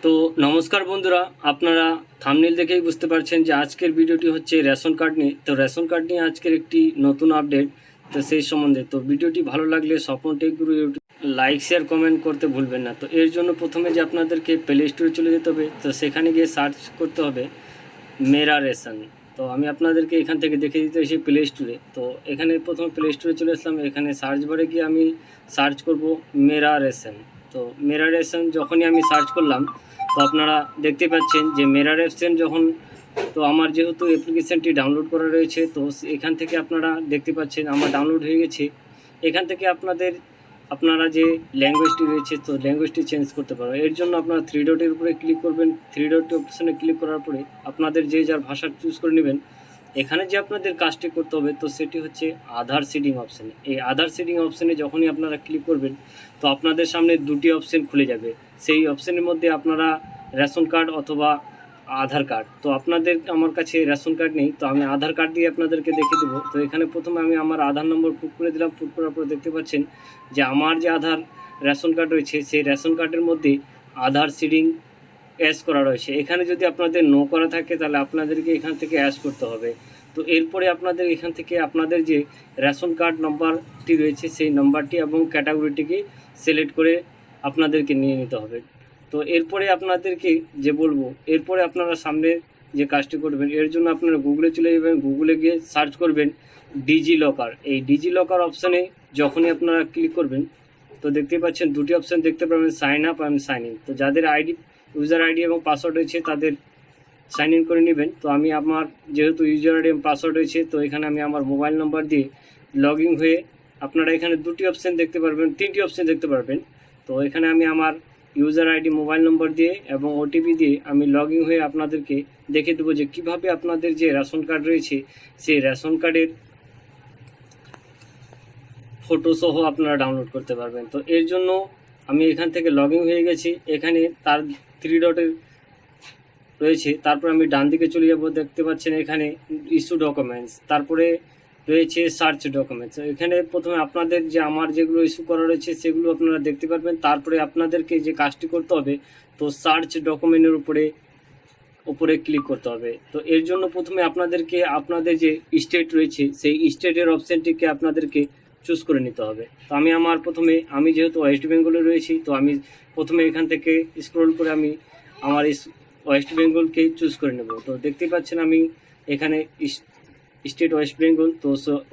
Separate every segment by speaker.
Speaker 1: তো নমস্কার বন্ধুরা, আপনারা থাম্বনেল দেখেই বুঝতে পারছেন যে আজকের ভিডিওটি হচ্ছে রেশন কার্ড নিয়ে। তো রেশন কার্ড নিয়ে আজকের একটি নতুন আপডেট, তো সেই সম্বন্ধে। তো ভিডিওটি ভালো লাগলে স্বপ্ন টেক গুরু ইউটিউব লাইক শেয়ার কমেন্ট করতে ভুলবেন না। তো এর জন্য প্রথমে যে আপনাদেরকে প্লে স্টোরে চলে যেতে হবে, তো সেখানে গিয়ে সার্চ করতে হবে মেরা রেশন। তো আমি আপনাদেরকে এখান থেকে দেখে দিতে এসে প্লে স্টোরে। তো এখানে প্রথমে প্লে স্টোরে চলে আসলাম, এখানে সার্চ বারে গিয়ে আমি সার্চ করব মেরা রেশন। তো মেরা রেশন যখনই আমি সার্চ করলাম, তো আপনারা দেখতে পাচ্ছেন যে মেরা রেশন যখন, তো আমার যেহেতু অ্যাপ্লিকেশানটি ডাউনলোড করা রয়েছে, তো এখান থেকে আপনারা দেখতে পাচ্ছেন আমার ডাউনলোড হয়ে গেছে। এখান থেকে আপনারা যে ল্যাঙ্গুয়েজটি রয়েছে, তো ল্যাঙ্গুয়েজটি চেঞ্জ করতে পারবেন। এর জন্য আপনারা থ্রি ডটের উপরে ক্লিক করবেন। থ্রি ডট অপশানে ক্লিক করার পরে আপনাদের যে যার ভাষা চুজ করে নেবেন। এখানে যে আপনাদের কাজটি করতে হবে, তো সেটি হচ্ছে আধার সিডিং অপশানে। এই আধার সিডিং অপশানে যখনই আপনারা ক্লিক করবেন, তো আপনাদের সামনে দুটি অপশান খুলে যাবে। সেই অপশানের মধ্যে আপনারা রেশন কার্ড অথবা আধার কার্ড। তো আমার কাছে রেশন কার্ড নেই, তো আমি আধার কার্ড দিয়ে আপনাদেরকে দেখে দেবো। তো এখানে প্রথমে আমি আমার আধার নম্বর পুট করে দিলাম। পুট করার পর দেখতে পাচ্ছেন যে আমার যে আধার রেশন কার্ড রয়েছে, সেই রেশন কার্ডের মধ্যে আধার সিডিং অ্যাড করা রয়েছে। এখানে যদি আপনাদের নো করা থাকে, তাহলে আপনাদেরকে এখান থেকে অ্যাড করতে হবে। তো এরপরে আপনাদের এখান থেকে আপনাদের যে রেশন কার্ড নাম্বারটি রয়েছে, সেই নাম্বারটি এবং ক্যাটাগরিটিকে সিলেক্ট করে আপনাদেরকে নিয়ে নিতে হবে। তো এরপরে আপনাদেরকে যে বলবো, এরপরে আপনারা সামনে যে কাজটি করবেন, এর জন্য আপনারা গুগলে চলে যাবেন। গুগলে গিয়ে সার্চ করবেন ডিজি লকার। এই ডিজি লকার অপশানে যখনই আপনারা ক্লিক করবেন, তো দেখতে পাচ্ছেন দুটি অপশান দেখতে পাবেন, sign up and sign in. তো যাদের ইউজার আইডি এবং পাসওয়ার্ড রয়েছে, তাদের সাইন ইন করে নেবেন। তো আমি আমার যেহেতু ইউজার আইডি এবং পাসওয়ার্ড রয়েছে, তো এখানে আমি আমার মোবাইল নাম্বার দিয়ে লগ ইন হয়ে, আপনারা এখানে দুটি অপশান দেখতে পারবেন, তিনটি অপশান দেখতে পারবেন। তো এখানে আমি আমার ইউজার আইডি, মোবাইল নম্বর দিয়ে এবং ওটিপি দিয়ে আমি লগ ইন হয়ে আপনাদেরকে দেখে দেবো যে কীভাবে আপনাদের যে রেশন কার্ড রয়েছে, সেই রেশন কার্ডের ফটো সহ আপনারা ডাউনলোড করতে পারবেন। তো এর জন্য আমি এখান থেকে লগ ইন হয়ে গেছি। এখানে তার থ্রি ডটের রয়েছে, তারপর আমি ডান দিকে চলে যাব। দেখতে পাচ্ছেন এখানে ইস্যু ডকুমেন্টস, তারপরে রয়েছে সার্চ ডকুমেন্টস। এখানে প্রথমে আপনাদের যে আমার যেগুলো ইস্যু করা রয়েছে, সেগুলো আপনারা দেখতে পারবেন। তারপরে আপনাদেরকে যে কাজটি করতে হবে, তো সার্চ ডকুমেন্টের উপরে ক্লিক করতে হবে। তো এর জন্য প্রথমে আপনাদেরকে আপনাদের যে স্টেট রয়েছে, সেই স্টেটের অপশানটিকে আপনাদেরকে চুজ করে নিতে হবে। তো আমি যেহেতু ওয়েস্ট বেঙ্গলে রয়েছি, তো আমি প্রথমে এখান থেকে স্ক্রল করে আমি আমার ওয়েস্ট বেঙ্গলকেই চুজ করে নেব। তো দেখতে পাচ্ছেন আমি এখানে স্টেট ওয়েস্ট বেঙ্গল, তো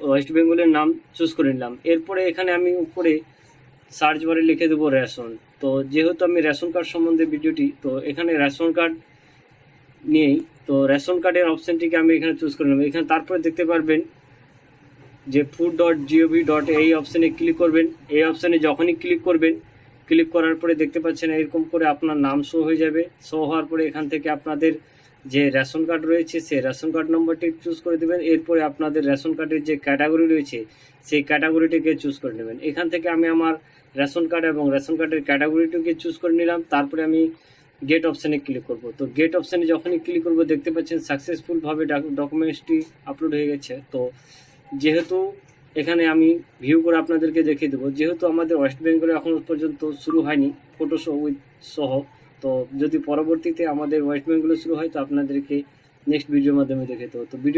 Speaker 1: ওয়েস্ট বেঙ্গলের নাম চুজ করে নিলাম। এরপরে এখানে আমি উপরে সার্চ বারে লিখে দেবো রেশন। তো যেহেতু আমি রেশন কার্ড সম্বন্ধে ভিডিওটি, তো এখানে রেশন কার্ড নিয়েই, তো রেশন কার্ডের অপশানটিকে আমি এখানে চুজ করে নেব। এখানে তারপরে দেখতে পারবেন যে food.gov. এই অপশানে ক্লিক করবেন। এই অপশানে যখনই ক্লিক করবেন, ক্লিক করার পরে দেখতে পাচ্ছেন এরকম করে আপনার নাম শো হয়ে যাবে। শো হওয়ার পরে এখান থেকে আপনাদের যে রেশন কার্ড রয়েছে, সেই রেশন কার্ড নম্বরটি চুজ করে দেবেন। এরপরে আপনাদের রেশন কার্ডের যে ক্যাটাগরি রয়েছে, সেই ক্যাটাগরিটিকে চুজ করে নেবেন। এখান থেকে আমি আমার রেশন কার্ড এবং রেশন কার্ডের ক্যাটাগরিটিকে চুজ করে নিলাম। তারপরে আমি গেট অপশানে ক্লিক করব। তো গেট অপশানে যখনই ক্লিক করব, দেখতে পাচ্ছেন সাকসেসফুলভাবে ডকুমেন্টসটি আপলোড হয়ে গেছে। তো যেহেতু এখানে আমি ভিউ করে আপনাদেরকে দেখিয়ে দেবো, যেহেতু আমাদের ওয়েস্ট বেঙ্গলে এখন পর্যন্ত শুরু হয়নি ফটো সহ, তো যদি পরবর্তীতে আমাদের ওয়েস্ট বেঙ্গলে শুরু হয়, তো আপনাদেরকে নেক্সট ভিডিওর মাধ্যমে দেখাতে হবে। তো ভিডিও